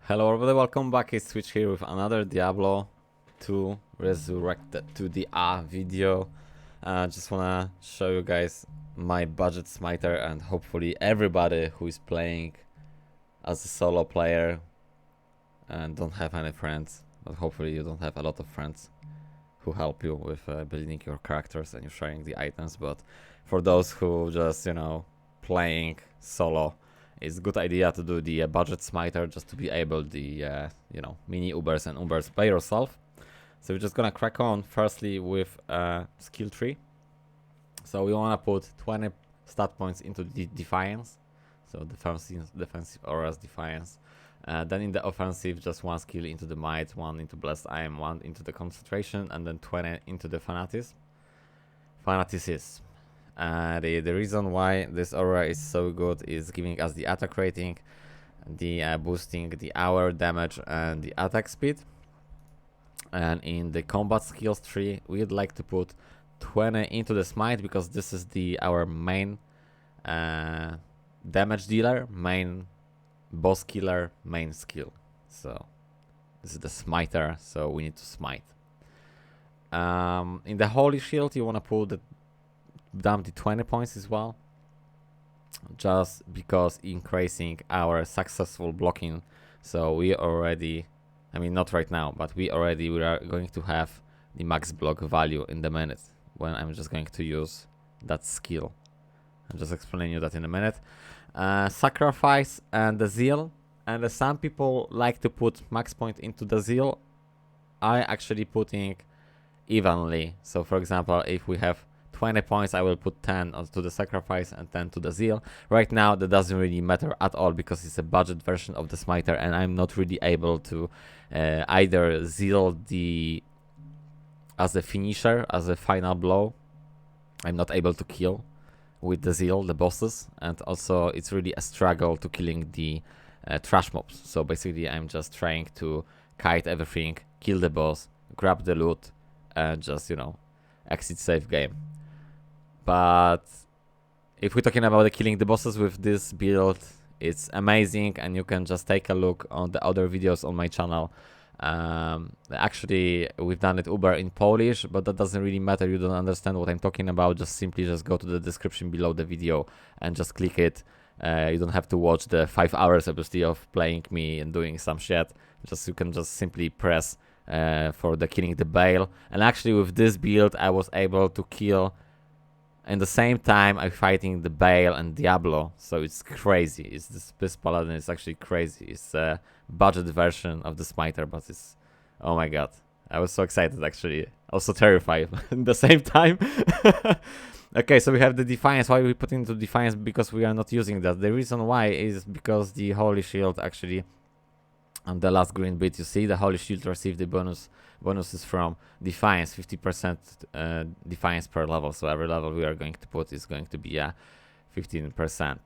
Hello everybody, welcome back. It's Switch here with another Diablo 2 Resurrected 2DR video. Just wanna show you guys my budget Smiter, and hopefully everybody who is playing as a solo player and don't have any friends, but hopefully you don't have a lot of friends who help you with building your characters and you sharing the items, but for those who just, you know, playing solo, it's a good idea to do the budget Smiter just to be able the you know, mini Ubers and Ubers by yourself. So we're just gonna crack on firstly with skill tree. So we wanna put 20 stat points into the Defiance, so defensive auras Defiance. Then in the offensive, just one skill into the Might, one into Blessed Aim, one into the Concentration, and then 20 into the Fanaticism. The reason why this aura is so good is giving us the attack rating, the boosting the hour damage and the attack speed. And in the combat skills tree, we'd like to put 20 into the smite, because this is our main damage dealer, main boss killer, main skill. So this is the smiter, so we need to smite. In the holy shield, you want to put down the 20 points as well, just because increasing our successful blocking. So we already, I mean not right now, but we are going to have the max block value in the minute when I'm just going to use that skill. I'll just explain you that in a minute. Sacrifice and the zeal, and some people like to put max point into the zeal. I actually putting evenly. So for example, if we have 20 points, I will put 10 onto the sacrifice and 10 to the zeal. Right now that doesn't really matter at all, because it's a budget version of the smiter, and I'm not really able to either zeal as a finisher, as a final blow. I'm not able to kill with the zeal the bosses, and also it's really a struggle to killing the trash mobs. So basically I'm just trying to kite everything, kill the boss, grab the loot, and just, you know, exit safe game. But if we're talking about killing the bosses with this build, it's amazing, and you can just take a look on the other videos on my channel. Actually, we've done it Uber in Polish, but that doesn't really matter. You don't understand what I'm talking about. Just simply go to the description below the video and just click it. You don't have to watch the 5 hours obviously of playing me and doing some shit. You can just simply press for the killing the Bale. And actually with this build, I was able to kill in the same time I'm fighting the Bale and Diablo, so it's crazy. This paladin is actually crazy. It's a budget version of the smiter, but it's, oh my god, I was so excited actually, also terrified at the same time. Okay, so we have the Defiance. Why we put into Defiance? Because we are not using that. The reason why is because the Holy Shield actually, on the last green bit, you see the Holy Shield received the bonuses from Defiance, 50% Defiance per level. So every level we are going to put is going to be 15%.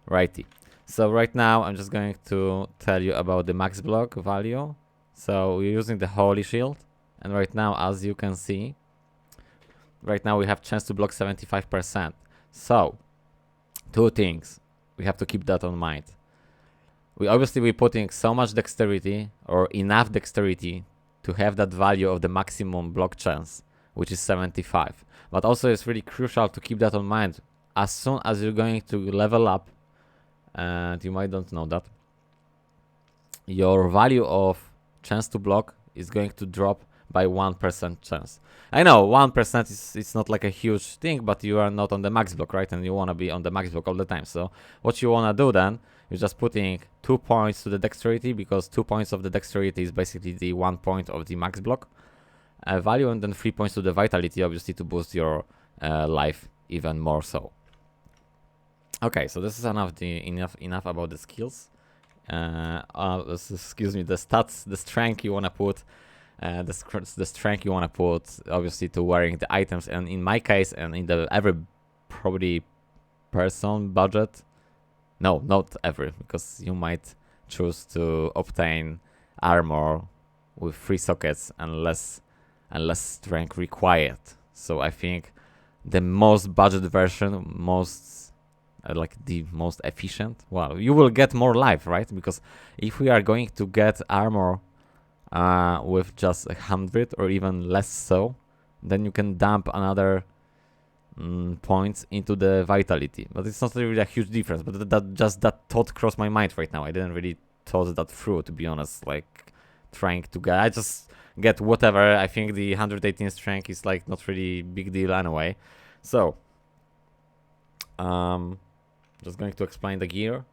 Righty. So right now I'm just going to tell you about the max block value. So we're using the Holy Shield, and right now, as you can see, right now we have chance to block 75%. So two things, we have to keep that on mind. We're putting so much dexterity, or enough dexterity, to have that value of the maximum block chance, which is 75. But also it's really crucial to keep that in mind. As soon as you're going to level up, and you might don't know that, your value of chance to block is going to drop by 1% chance. I know 1% is, it's not like a huge thing, but you are not on the max block, right? And you want to be on the max block all the time. So what you want to do then, you're just putting 2 points to the dexterity, because 2 points of the dexterity is basically the 1 point of the max block value, and then 3 points to the vitality, obviously, to boost your life even more so. Okay, so this is enough about the skills. Excuse me, the stats, the strength you want to put, the strength you want to put, obviously, to wearing the items. And in my case, and in the every probably person budget, no, not every, because you might choose to obtain armor with 3 sockets and less strength required. So I think the most budget version, like the most efficient. Well, you will get more life, right? Because if we are going to get armor with just 100 or even less so, then you can dump another points into the vitality. But it's not really a huge difference. But that thought crossed my mind right now. I didn't really thought that through, to be honest. Like trying to get, I just get whatever. I think the 118 strength is like not really big deal anyway. So just going to explain the gear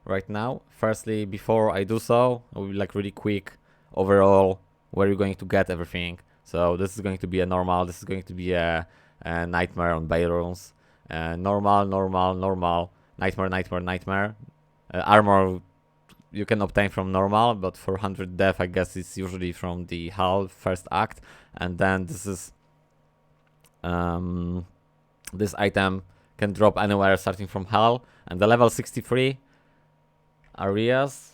right now. Firstly, before I do so, I will be like really quick overall where you're going to get everything. So this is going to be a normal, this is going to be a nightmare on barrels, normal, nightmare. Armor you can obtain from normal, but for 100 death I guess it's usually from the hull first act. And then this is this item can drop anywhere starting from hull, and the level 63 areas.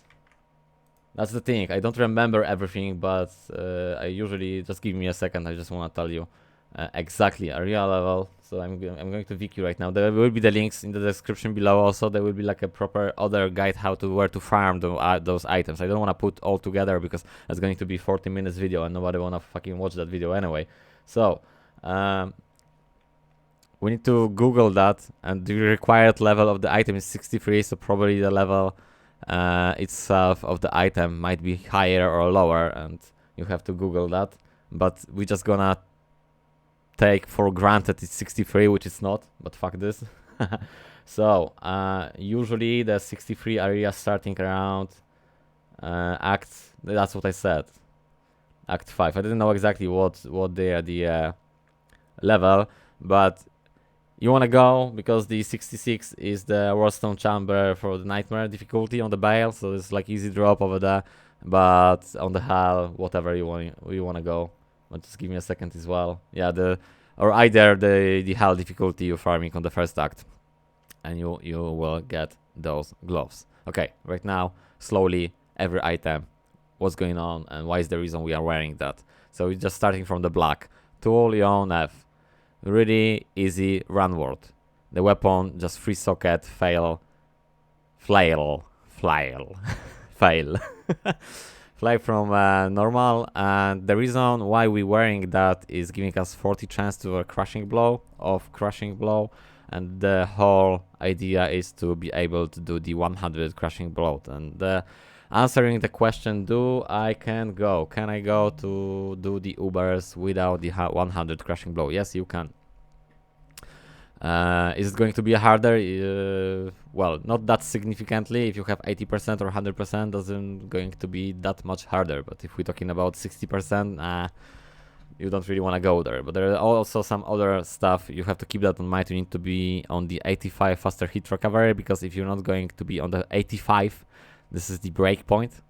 That's the thing, I don't remember everything, but I usually, just give me a second, I just want to tell you exactly area level. So I'm going to Wiki right now. There will be the links in the description below. Also there will be like a proper other guide where to farm those items. I don't want to put all together because it's going to be 40 minutes video and nobody want to fucking watch that video anyway. So we need to Google that, and the required level of the item is 63, so probably the level itself of the item might be higher or lower, and you have to Google that. But we just gonna take for granted it's 63, which is not, but fuck this. So usually the 63 area starting around act, that's what I said, act 5. I didn't know exactly what the level, but you want to go because the 66 is the Warstone chamber for the nightmare difficulty on the bale, so it's like easy drop over there. But on the hull, whatever you want to go. But just give me a second as well. Yeah, or either the hull difficulty you're farming on the first act, and you will get those gloves. Okay, right now slowly every item, what's going on and why is the reason we are wearing that. So we're just starting from the black. Tool, Ion F. Really easy run word. The weapon, just free socket, fail. Flail. Fly from normal, and the reason why we're wearing that is giving us 40 chance to a crushing blow, and the whole idea is to be able to do the 100 crushing blow. And answering the question, can I go to do the Ubers without the 100 crushing blow? Yes, you can. Is it going to be harder? Well, not that significantly. If you have 80% or 100%, doesn't going to be that much harder. But if we're talking about 60%, you don't really want to go there. But there are also some other stuff you have to keep that in mind. You need to be on the 85 faster hit recovery, because if you're not going to be on the 85, this is the break point.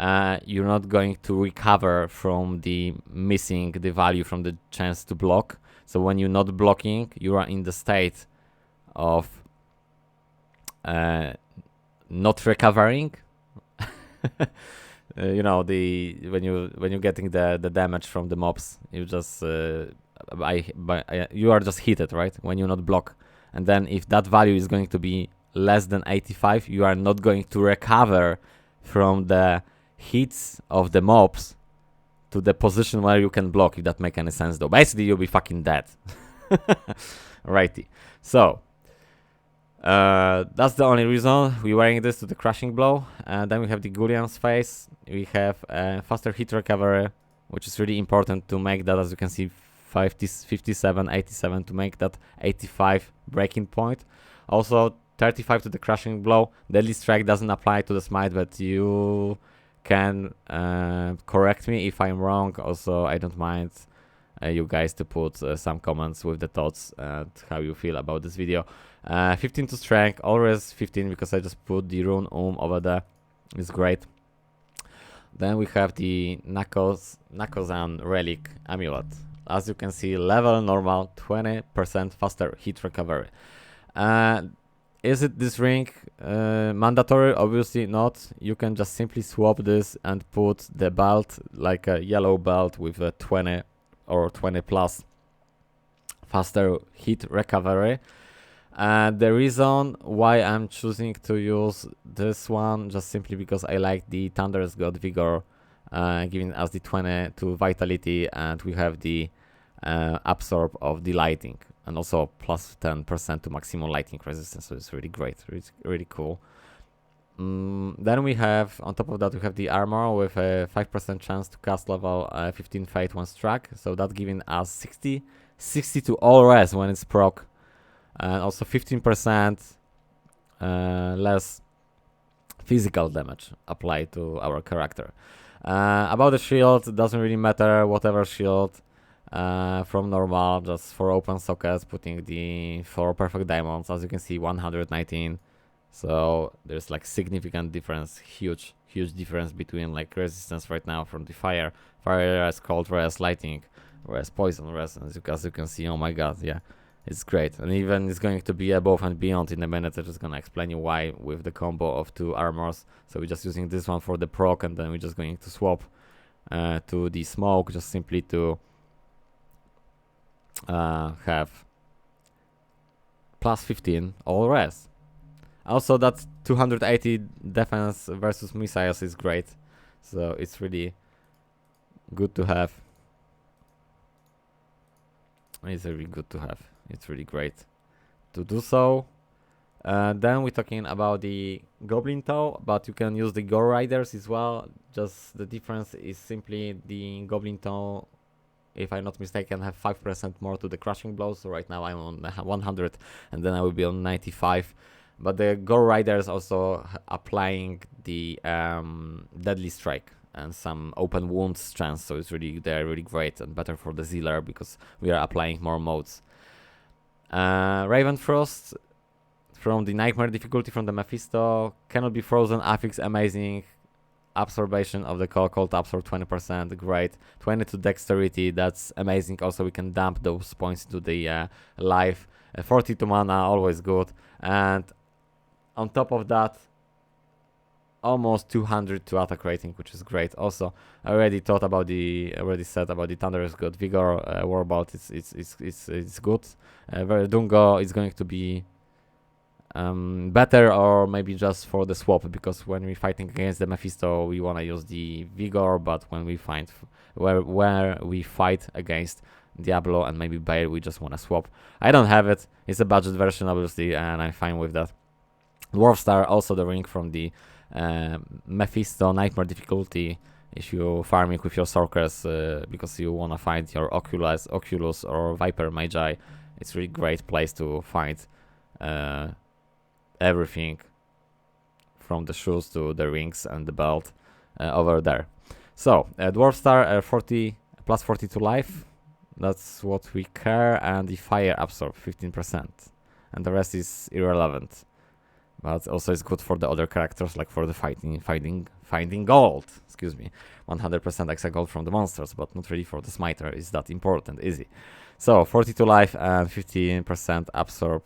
You're not going to recover from the missing the value from the chance to block. So when you're not blocking, you are in the state of not recovering. You know, when you're getting the damage from the mobs, you just you are just hit it, right, when you not block. And then if that value is going to be less than 85, you are not going to recover from the hits of the mobs to the position where you can block, if that make any sense though. Basically you'll be fucking dead. Righty. So that's the only reason we're wearing this, to the crushing blow. And then we have the Gullian's face. We have faster hit recovery, which is really important to make that, as you can see, 57, 87 to make that 85 breaking point. Also 35 to the crushing blow. Deadly strike doesn't apply to the smite, but you can correct me if I'm wrong. Also, I don't mind you guys to put some comments with the thoughts and how you feel about this video. 15 to strength, always 15, because I just put the rune over there. It's great. Then we have the Nakozan relic amulet. As you can see, level normal, 20% faster hit recovery. Is it this ring mandatory? Obviously not. You can just simply swap this and put the belt, like a yellow belt with a 20 or 20 plus faster hit recovery. And the reason why I'm choosing to use this one, just simply because I like the Thunder's God Vigor, giving us the 20 to Vitality, and we have the absorb of the lighting, and also plus 10% to maximum lighting resistance, so it's really great, really cool. Then we have, on top of that, we have the armor with a 5% chance to cast level 15 Fate when struck, so that's giving us 60 to all res when it's proc, and also 15% less physical damage applied to our character. About the shield, it doesn't really matter, whatever shield from normal, just for open sockets, putting the 4 perfect diamonds, as you can see, 119. So there's like significant difference, huge difference between like resistance right now from the fire res, cold res, lighting res, poison res, as you can see. Oh my god, yeah, it's great. And even it's going to be above and beyond in a minute. I'm just gonna explain you why with the combo of 2 armors. So we're just using this one for the proc, and then we're just going to swap to the smoke, just simply to have plus 15 all res. Also, that 280 defense versus missiles is great, so it's really good to have. It's really good to have. It's really great to do so. Then we're talking about the Goblin Toe, but you can use the Gore Riders as well. Just the difference is simply the Goblin Toe, if I'm not mistaken, have 5% more to the crushing blows. So right now I'm on 100, and then I will be on 95. But the Gore Riders also applying the Deadly Strike and some open wounds chance, so it's they're really great and better for the Zealer because we are applying more modes. Raven Frost from the Nightmare difficulty from the Mephisto, cannot be frozen, affix amazing, absorption of the cold absorb 20%, great, 20 to dexterity, that's amazing. Also we can dump those points into the life, 40 to mana, always good, and on top of that, almost 200 to attack rating, which is great. Also, I already said about the Thunder's God Vigor Warbolt. It's good. Verdungo is going to be better, or maybe just for the swap, because when we're fighting against the Mephisto, we wanna use the Vigor, but when we find where we fight against Diablo and maybe BAYC, we just wanna swap. I don't have it. It's a budget version, obviously, and I'm fine with that. Dwarf Star, also the ring from the Mephisto Nightmare difficulty. If you farming with your Sorkers because you wanna find your Oculus or Viper Magi, it's really great place to find everything from the shoes to the rings and the belt over there. So Dwarf Star 40 plus 40 to life. That's what we care, and the fire absorb 15%, and the rest is irrelevant. But also it's good for the other characters, like for the finding gold. Excuse me, 100% extra gold from the monsters, but not really for the Smiter. Is that important? Easy. So 42 life and 15% absorb,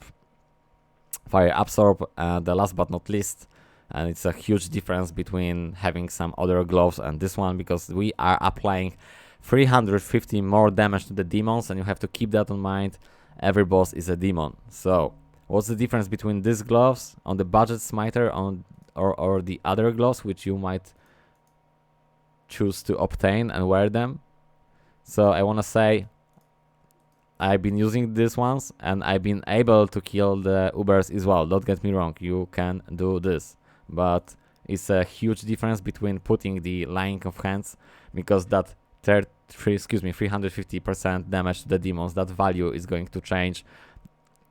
fire absorb, and the last but not least, and it's a huge difference between having some other gloves and this one, because we are applying 350 more damage to the demons, and you have to keep that in mind. Every boss is a demon, so what's the difference between these gloves on the budget Smiter or the other gloves which you might choose to obtain and wear them? So I want to say I've been using these ones and I've been able to kill the Ubers as well. Don't get me wrong, you can do this, but it's a huge difference between putting the Lying of Hands, because that 350% damage to the demons, that value is going to change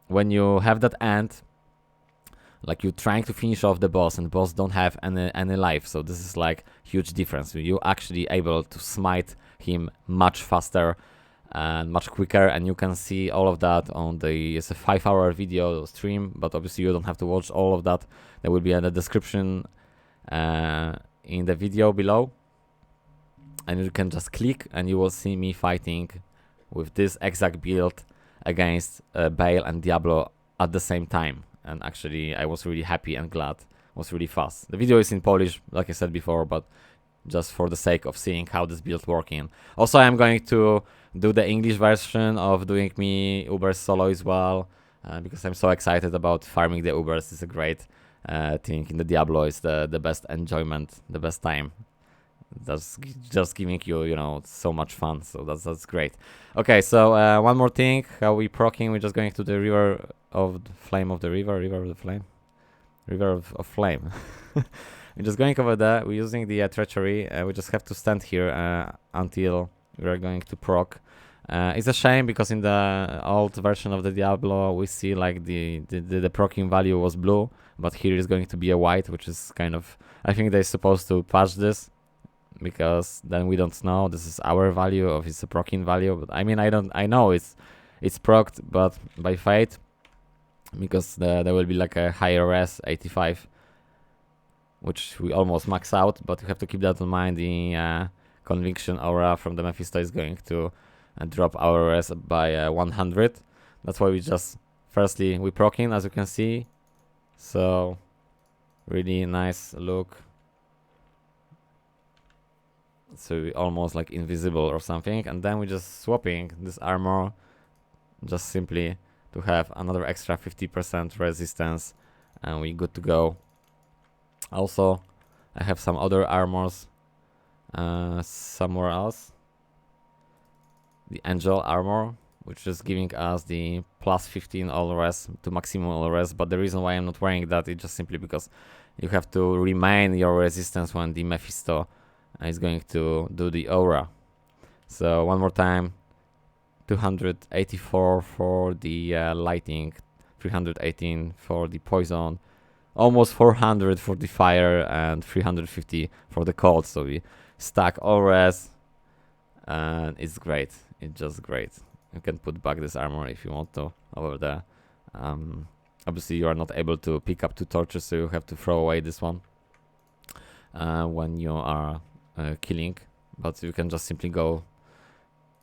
when you have that end, like you're trying to finish off the boss and the boss don't have any life. So this is like huge difference. You actually able to smite him much faster and much quicker, and you can see all of that on it's a 5-hour video stream, but obviously you don't have to watch all of that. There will be in the description in the video below, and you can just click and you will see me fighting with this exact build against BAYC and Diablo at the same time. And actually I was really happy and glad. It was really fast. The video is in Polish, like I said before, but just for the sake of seeing how this build working. Also, I'm going to do the English version of doing me Uber solo as well, because I'm so excited about farming the Ubers. It's a great thing in the Diablo. It's the best enjoyment, the best time. That's just giving you, you know, so much fun. So that's great. Okay, so one more thing. How we proccing? We're just going to the river of the flame of the river of the flame, river of flame. We're just going over there. We're using the treachery. We just have to stand here until we're going to proc. It's a shame because in the old version of the Diablo we see like the proccing value was blue, but here it's going to be a white, which is kind of, I think they're supposed to patch this, because then we don't know this is our value or if it's a proccing value. But I mean, I know it's procced, but by fate, because there will be like a higher res 85, which we almost max out, but you have to keep that in mind. The conviction aura from the Mephisto is going to drop our res by 100. That's why we just firstly we proccing, as you can see, so really nice look. So we almost like invisible or something, and then we're just swapping this armor just simply to have another extra 50% resistance, and we good to go. Also, I have some other armors somewhere else. The angel armor, which is giving us the plus 15 all res to maximum all res, but the reason why I'm not wearing that is just simply because you have to remain your resistance when the Mephisto is going to do the aura. So one more time, 284 for the lighting, 318 for the poison, almost 400 for the fire, and 350 for the cold. So we stack all res, and it's great. It's just great. You can put back this armor if you want to over there. Obviously you are not able to pick up 2 torches, so you have to throw away this one when you are killing, but you can just simply go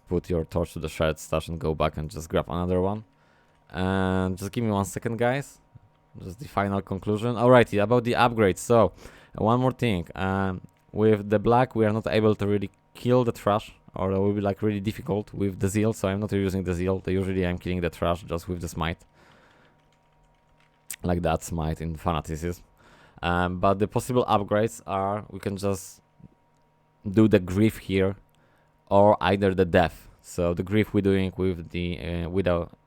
put your torch to the shred stash and go back and just grab another one. And just give me 1 second, guys. Just the final conclusion. Alrighty, about the upgrades. So one more thing, with the black we are not able to really kill the trash, or it will be like really difficult with the zeal, so I'm not using the zeal. Usually I'm killing the trash just with the smite, like that smite in fanaticism. But the possible upgrades are, we can just do the grief here, or either the death. So the grief we're doing with the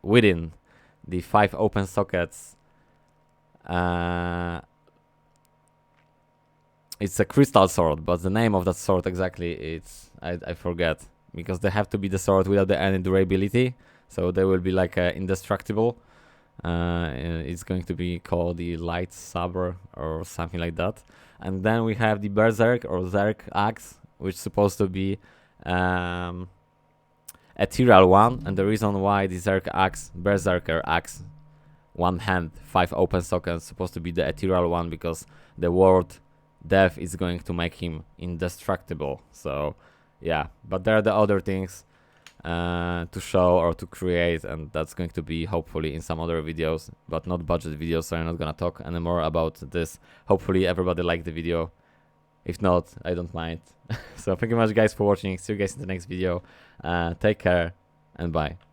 within the 5 open sockets. It's a crystal sword, but the name of that sword exactly, it's I forget, because they have to be the sword without any durability, so they will be like indestructible. It's going to be called the light saber or something like that. And then we have the berserk or zerk axe, which is supposed to be ethereal one. And the reason why the zerk axe, berserker axe, 1 hand, 5 open sockets, supposed to be the ethereal one, because the word death is going to make him indestructible. So yeah, but there are the other things to show or to create, and that's going to be hopefully in some other videos, but not budget videos, so I'm not gonna talk anymore about this. Hopefully everybody liked the video. If not, I don't mind. So thank you much, guys, for watching. See you guys in the next video. Take care and bye.